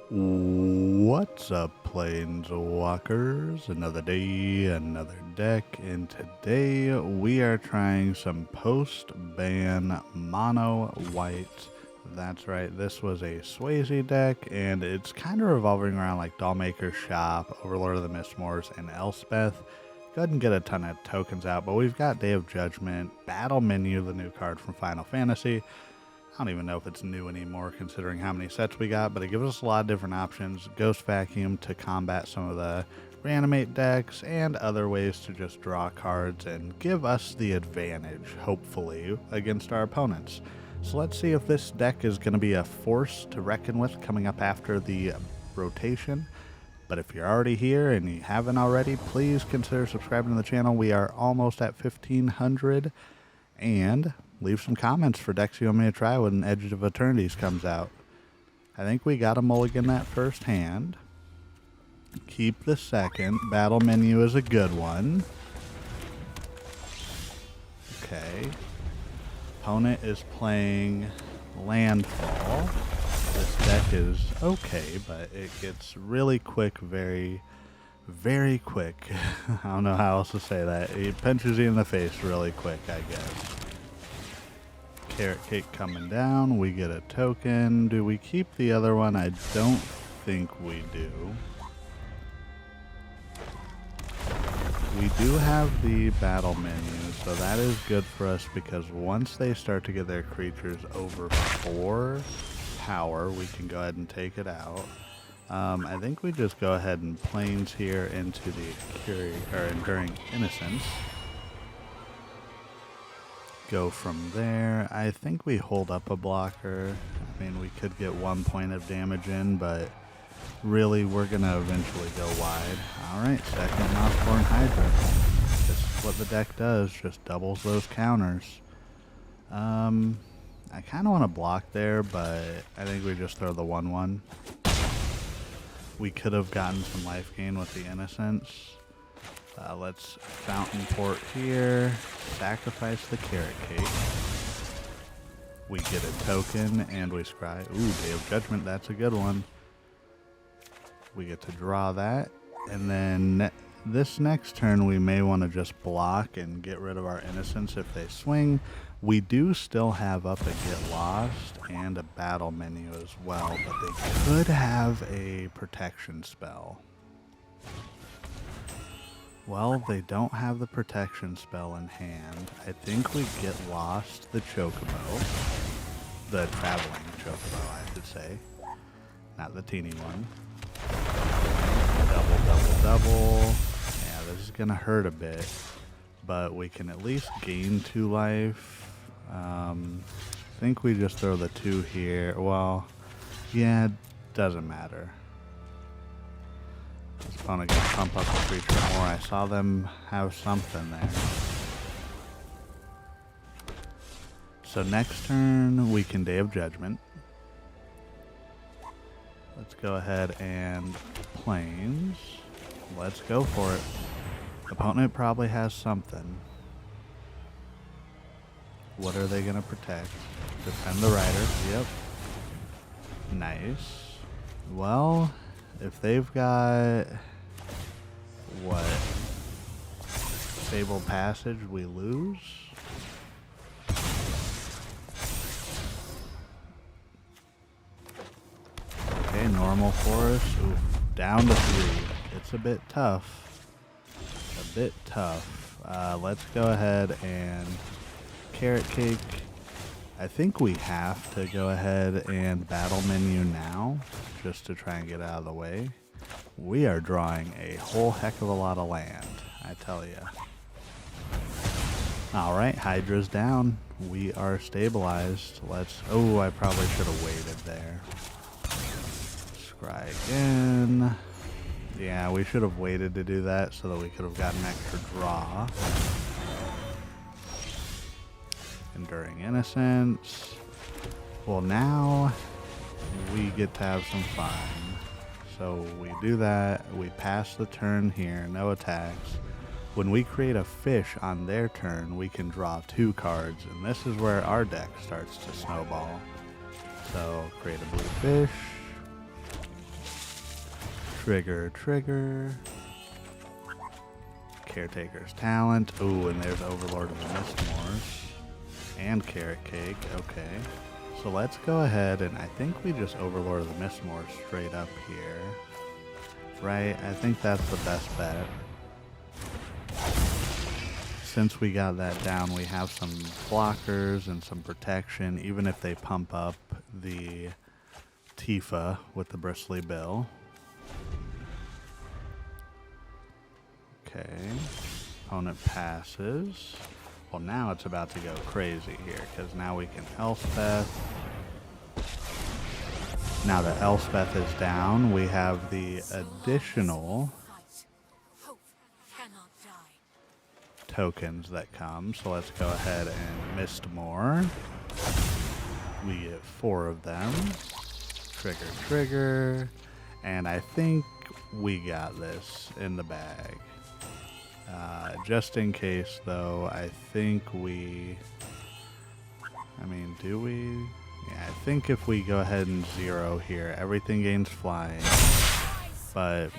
What's up, Planeswalkers? Another day, another deck, and today we are trying some post-ban mono white. That's right, this was a Swayze deck, and it's kind of revolving around like Dollmaker Shop, Overlord of the Mistmoors, and Elspeth. Couldn't get a ton of tokens out, but we've got Day of Judgment, Battle Menu, the new card from Final Fantasy. I don't even know if it's new anymore considering how many sets we got, but it gives us a lot of different options. Ghost Vacuum to combat some of the reanimate decks and other ways to just draw cards and give us the advantage, hopefully, against our opponents. So let's see if this deck is going to be a force to reckon with coming up after the rotation. But if you're already here and you haven't already, please consider subscribing to the channel. We are almost at 1,500, and leave some comments for decks you want me to try when Edge of Eternities comes out. I think we got a mulligan that first hand. Keep the second. Battle Menu is a good one. Okay. Opponent is playing Landfall. This deck is okay, but it gets really quick, very quick. I don't know how else to say that. It punches you in the face really quick, I guess. Carrot Cake coming down. We get a token. Do we keep the other one? I don't think we do. We do have the battle menu, so that is good for us because once they start to get their creatures over 4 power, we can go ahead and take it out. I think we just go ahead and planes here into the Enduring Innocence. Go from there. I think we hold up a blocker. I mean, we could get 1 point of damage in, but really we're gonna eventually go wide. Alright, second Mistborn Hydra. This is what the deck does, just doubles those counters. I kinda wanna block there, but I think we just throw the 1/1. We could have gotten some life gain with the Innocence. Let's Fountainport here, sacrifice the Carrot Cake. We get a token and we scry. Ooh, Day of Judgment, that's a good one. We get to draw that, and then this next turn we may want to just block and get rid of our Innocence if they swing. We do still have up a Get Lost and a battle menu as well, but they could have a protection spell. Well, they don't have the protection spell in hand. I think we get lost the Chocobo. The traveling Chocobo, I should say. Not the teeny one. Double. Yeah, this is going to hurt a bit. But we can at least gain 2 life. I think we just throw the 2 here. Well, yeah, doesn't matter. This opponent can pump up the creature more. I saw them have something there. So next turn, we can Day of Judgment. Let's go ahead and planes. Let's go for it. Opponent probably has something. What are they going to protect? Defend the Rider. Yep. Nice. Well, if they've got, what, Fabled Passage, we lose? Okay, normal forest. Oof, down to 3. It's a bit tough. Let's go ahead and Carrot Cake. I think we have to go ahead and battle menu now, just to try and get out of the way. We are drawing a whole heck of a lot of land, I tell ya. Alright, Hydra's down. We are stabilized. Oh, I probably should have waited there. Scry again. Yeah, we should have waited to do that so that we could have gotten an extra draw. Enduring Innocence. Well, now we get to have some fun. So we do that. We pass the turn here. No attacks. When we create a fish on their turn, we can draw 2 cards. And this is where our deck starts to snowball. So create a blue fish. Trigger, trigger. Caretaker's talent. Ooh, and there's Overlord of the Mistmoors. And Carrot Cake. Okay. So let's go ahead and I think we just Overlord of the Mistmoors straight up here. Right? I think that's the best bet. Since we got that down, we have some blockers and some protection, even if they pump up the Tifa with the Bristly Bill. Okay, opponent passes. Well, now it's about to go crazy here, because now we can Elspeth. Now that Elspeth is down, we have the additional tokens that come. So let's go ahead and Mistmoor. We get 4 of them. Trigger, trigger. And I think we got this in the bag. Just in case, though, I think we... I mean, do we? Yeah, I think if we go ahead and 0 here, everything gains flying. But,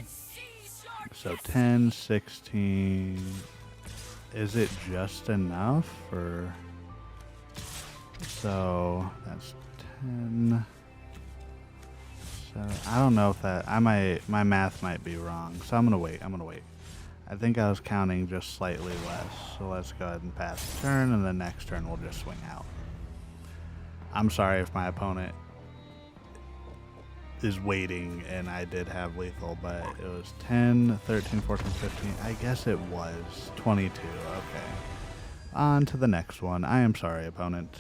so 10, 16... Is it just enough? Or... So, that's 10... So, I don't know if that... my math might be wrong, so I'm gonna wait. I think I was counting just slightly less. So let's go ahead and pass the turn, and the next turn we'll just swing out. I'm sorry if my opponent is waiting and I did have lethal, but it was 10, 13, 14, 15. I guess it was 22. Okay. On to the next one. I am sorry, opponent.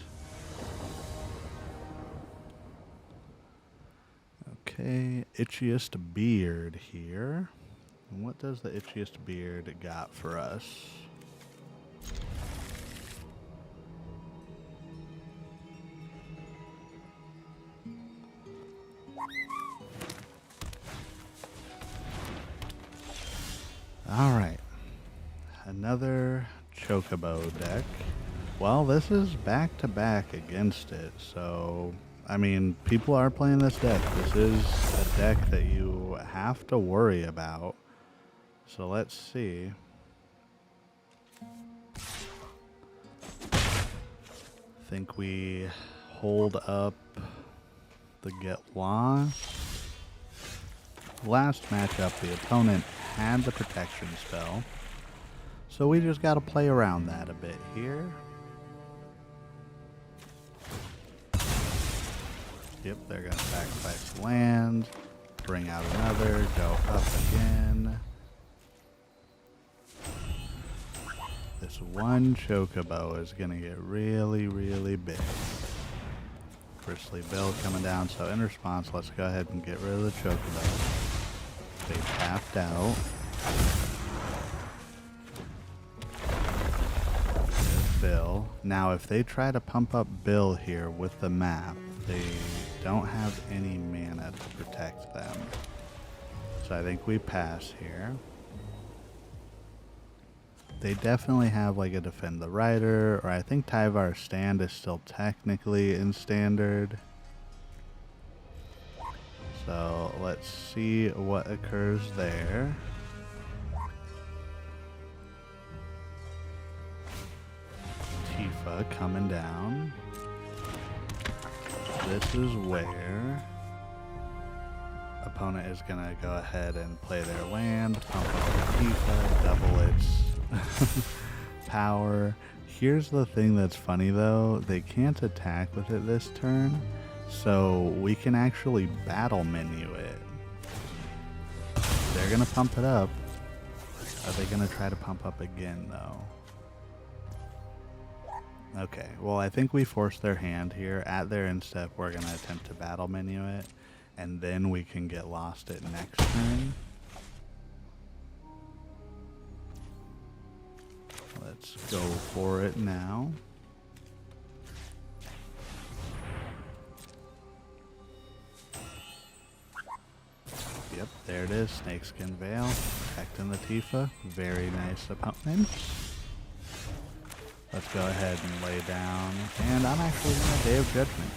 Okay, Itchiest Beard here. And what does the Itchiest Beard got for us? Alright. Another Chocobo deck. Well, this is back-to-back against it, so... I mean, people are playing this deck. This is a deck that you have to worry about. So let's see. Think we hold up the Get Lost. Last matchup, the opponent had the protection spell. So we just got to play around that a bit here. Yep, they're going to sacrifice land, bring out another, go up again. This one Chocobo is going to get really, really big. Bristly Bill coming down, so in response, let's go ahead and get rid of the Chocobo. They tapped out. There's Bill. Now, if they try to pump up Bill here with the map, they don't have any mana to protect them. So I think we pass here. They definitely have like a Defend the Rider, or I think Tyvar's Stand is still technically in Standard. So let's see what occurs there. Tifa coming down. This is where opponent is going to go ahead and play their land, pump up the Tifa, double its power. Here's the thing that's funny though, they can't attack with it this turn, so we can actually battle menu it. They're going to pump it up. Are they going to try to pump up again though? Okay, well I think we forced their hand here. At their end step, we're going to attempt to battle menu it, and then we can get lost it next turn. Let's go for it now. Yep, there it is. Snakeskin Veil, protecting the Tifa. Very nice opponent. Let's go ahead and lay down. And I'm actually in a Day of Judgment.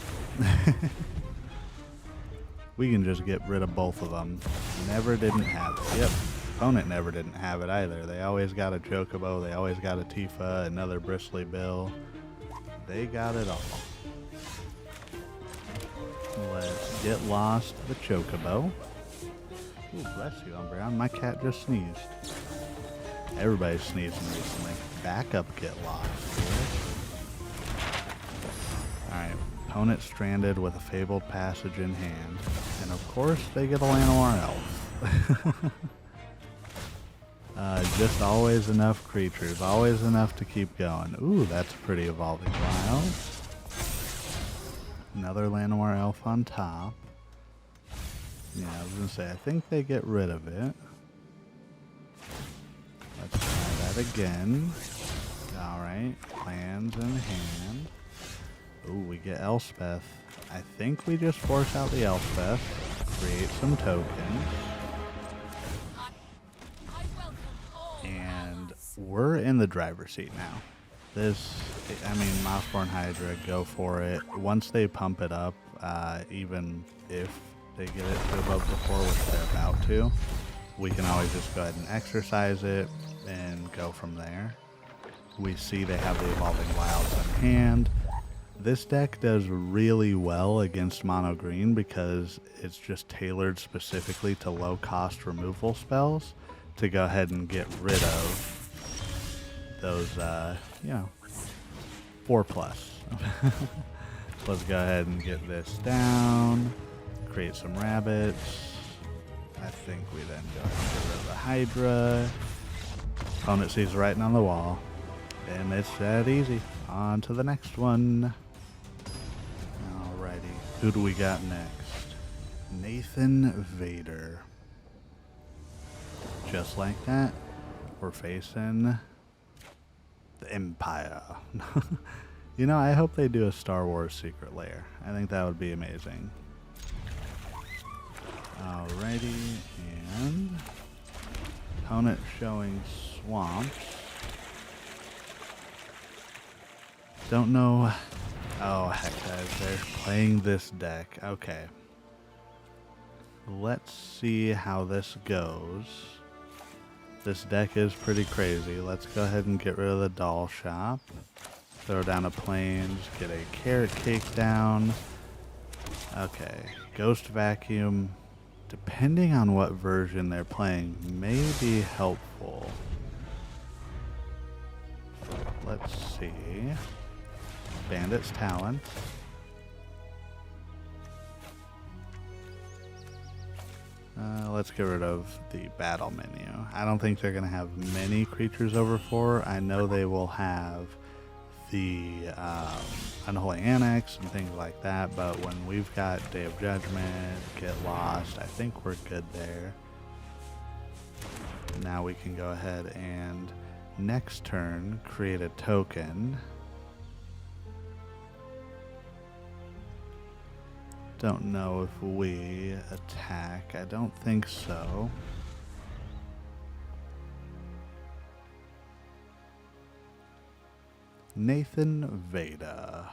we can just get rid of both of them. Never didn't have it. Yep. Opponent never didn't have it either. They always got a Chocobo. They always got a Tifa, another Bristly Bill. They got it all. Let's get lost the Chocobo. Ooh, bless you, Umbreon. My cat just sneezed. Everybody's sneezing recently. Back up, get lost. Alright, opponent stranded with a Fabled Passage in hand. And of course, they get a Llanowar Elf. Just always enough creatures. Always enough to keep going. Ooh, that's a pretty Evolving Wild. Another Llanowar Elf on top. Yeah, I was going to say, I think they get rid of it. Let's try that again. Alright, plans in hand. Ooh, we get Elspeth. I think we just force out the Elspeth, create some tokens. And we're in the driver's seat now. This, I mean, Mossborn Hydra, go for it. Once they pump it up, even if they get it to above the 4, which they're about to, we can always just go ahead and exercise it and go from there. We see they have the Evolving Wilds in hand. This deck does really well against mono green because it's just tailored specifically to low cost removal spells to go ahead and get rid of those, 4+. Let's go ahead and get this down, create some rabbits. I think we then go ahead and get rid of the Hydra. Opponent sees writing on the wall, and it's that easy. On to the next one. Alrighty, who do we got next? Nathan Vader. Just like that, we're facing the Empire. You know, I hope they do a Star Wars Secret Lair. I think that would be amazing. Alrighty, and opponent showing swamps. Don't know. Oh, heck, guys, they're playing this deck. Okay. Let's see how this goes. This deck is pretty crazy. Let's go ahead and get rid of the doll shop. Throw down a plains, get a carrot cake down. Okay, Ghost Vacuum, depending on what version they're playing, may be helpful. Let's see. Bandit's Talent. Let's get rid of the battle menu. I don't think they're going to have many creatures over 4. I know they will have the Unholy Annex and things like that, but when we've got Day of Judgment, Get Lost, I think we're good there. Now we can go ahead and next turn create a token. Don't know if we attack. I don't think so. Nathan Vader.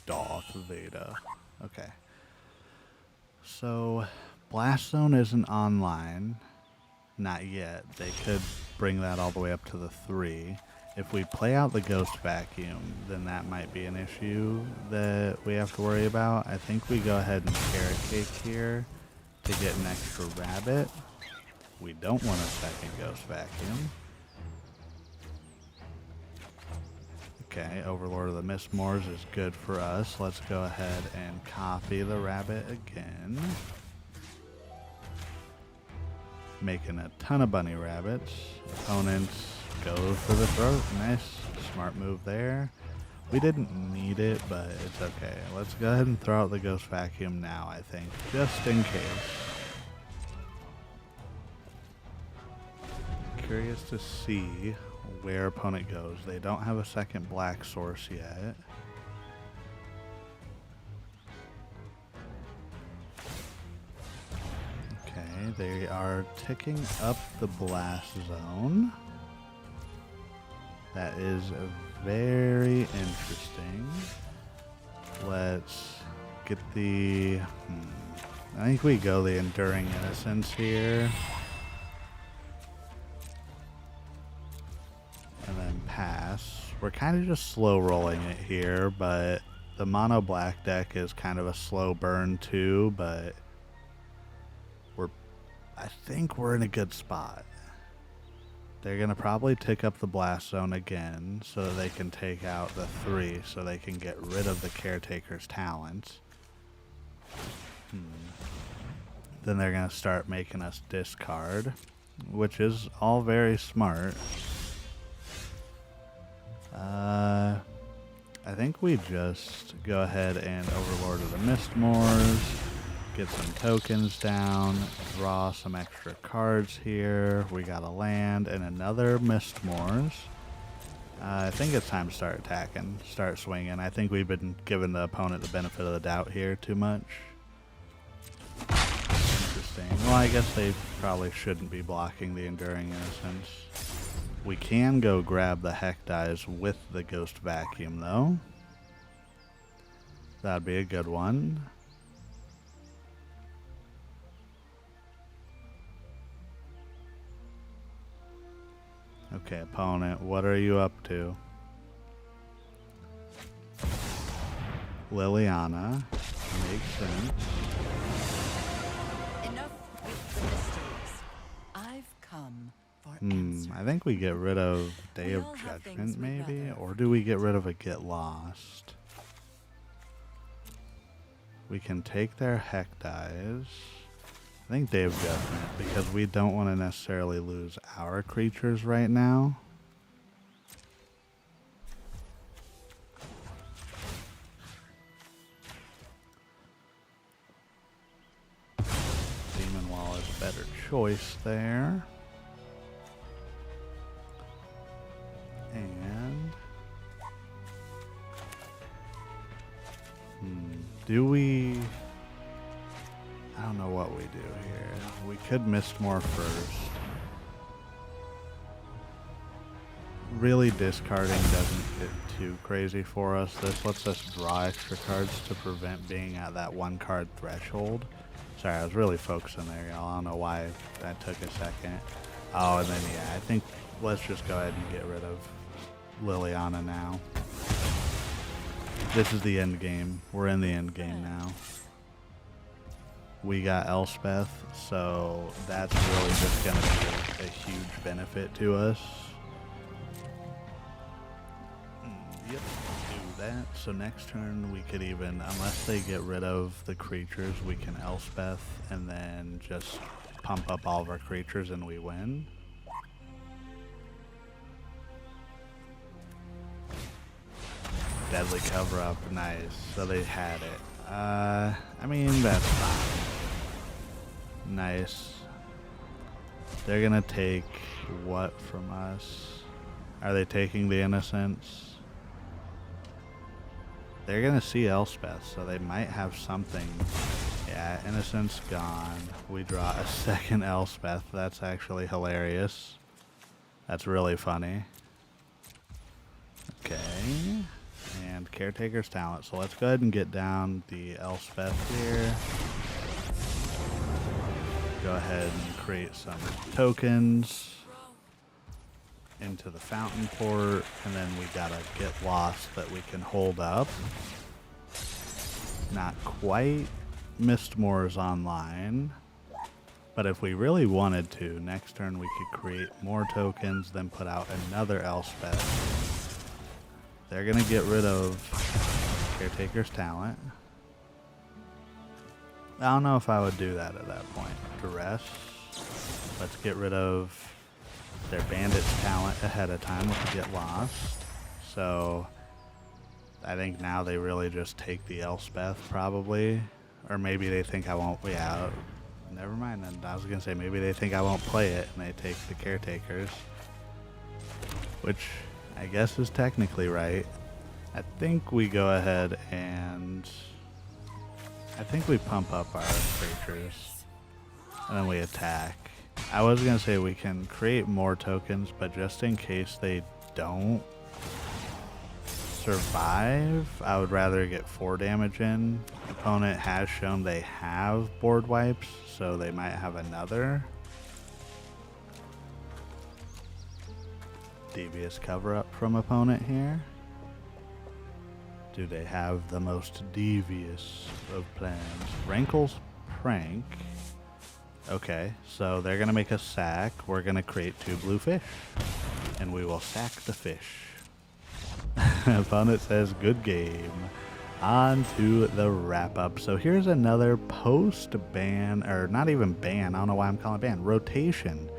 Darth Vader. Okay. So, Blast Zone isn't online. Not yet. They could bring that all the way up to the 3. If we play out the Ghost Vacuum, then that might be an issue that we have to worry about. I think we go ahead and Carrot Cake here to get an extra rabbit. We don't want a second Ghost Vacuum. Okay, Overlord of the Mistmoors is good for us. Let's go ahead and copy the rabbit again. Making a ton of bunny rabbits. Opponents go for the throat. Nice. Smart move there. We didn't need it, but it's okay. Let's go ahead and throw out the Ghost Vacuum now, I think, just in case. Curious to see where opponent goes. They don't have a second black source yet. Okay, they are ticking up the blast zone. That is very interesting. Let's get the... I think we go the Enduring Innocence here. And then pass. We're kind of just slow rolling it here, but the mono black deck is kind of a slow burn too, but I think we're in a good spot. They're going to probably tick up the blast zone again so that they can take out the 3 so they can get rid of the Caretaker's talents. Then they're going to start making us discard, which is all very smart. I think we just go ahead and Overlord of the Mistmoors, get some tokens down, draw some extra cards here. We got a land and another Mistmoors. I think it's time to start attacking, start swinging. I think we've been giving the opponent the benefit of the doubt here too much. Interesting. Well, I guess they probably shouldn't be blocking the Enduring Innocence. We can go grab the Heck Dies with the Ghost Vacuum, though. That'd be a good one. Okay, opponent, what are you up to? Liliana. Makes sense. Enough with the mistakes. I've come for answers. I think we get rid of Day of Judgment, maybe? Or do we get rid of a Get Lost? We can take their Heck Dies. I think Day of Judgment, because we don't want to necessarily lose our creatures right now. Demon Wall is a better choice there. And do we... I don't know what we do here. We could Mistmoor first. Really discarding doesn't get too crazy for us. This lets us draw extra cards to prevent being at that 1 card threshold. Sorry, I was really focusing there, y'all. I don't know why that took a second. Oh, and then yeah, I think let's just go ahead and get rid of Liliana now. This is the end game. We're in the end game now. We got Elspeth, so that's really just going to be a huge benefit to us. Yep, do that. So next turn we could even, unless they get rid of the creatures, we can Elspeth and then just pump up all of our creatures and we win. Deadly cover-up, nice. So they had it. I mean, that's fine. Nice. They're gonna take what from us? Are they taking the Innocence? They're gonna see Elspeth, so they might have something. Yeah, Innocence gone. We draw a second Elspeth. That's actually hilarious. That's really funny. Okay. And Caretaker's talent. So let's go ahead and get down the Elspeth here. Go ahead and create some tokens into the Fountainport, and then we gotta get lost that we can hold up. Not quite Mistmoors online, but if we really wanted to, next turn we could create more tokens, then put out another Elspeth. They're gonna get rid of Caretaker's talent. I don't know if I would do that at that point. Duress. Let's get rid of their bandit's talent ahead of time with Get Lost. So I think now they really just take the Elspeth probably. Or maybe they think I won't, yeah, never mind then. I was gonna say maybe they think I won't play it and they take the Caretakers. Which I guess is technically right. I think we go ahead and I think we pump up our creatures and then we attack. I was gonna say we can create more tokens, but just in case they don't, survive, I would rather get 4 damage in. Opponent has shown they have board wipes, so they might have another. Devious cover-up from opponent here. Do they have the most devious of plans? Rankle's Prank. Okay, so they're going to make a sack. We're going to create 2 blue fish. And we will sack the fish. Opponent says, good game. On to the wrap-up. So here's another post-ban, or not even ban, I don't know why I'm calling it ban, rotation.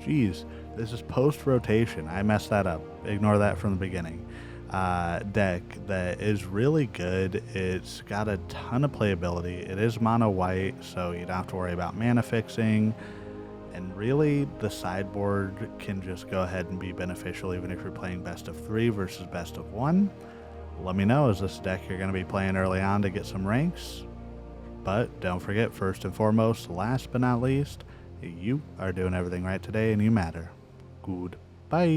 Jeez, this is post-rotation. I messed that up. Ignore that from the beginning. Deck that is really good. It's got a ton of playability. It is mono white, so you don't have to worry about mana fixing. And really, the sideboard can just go ahead and be beneficial even if you're playing best of 3 versus best of 1. Let me know, is this deck you're going to be playing early on to get some ranks? But don't forget, first and foremost, last but not least, you are doing everything right today and you matter. Goodbye.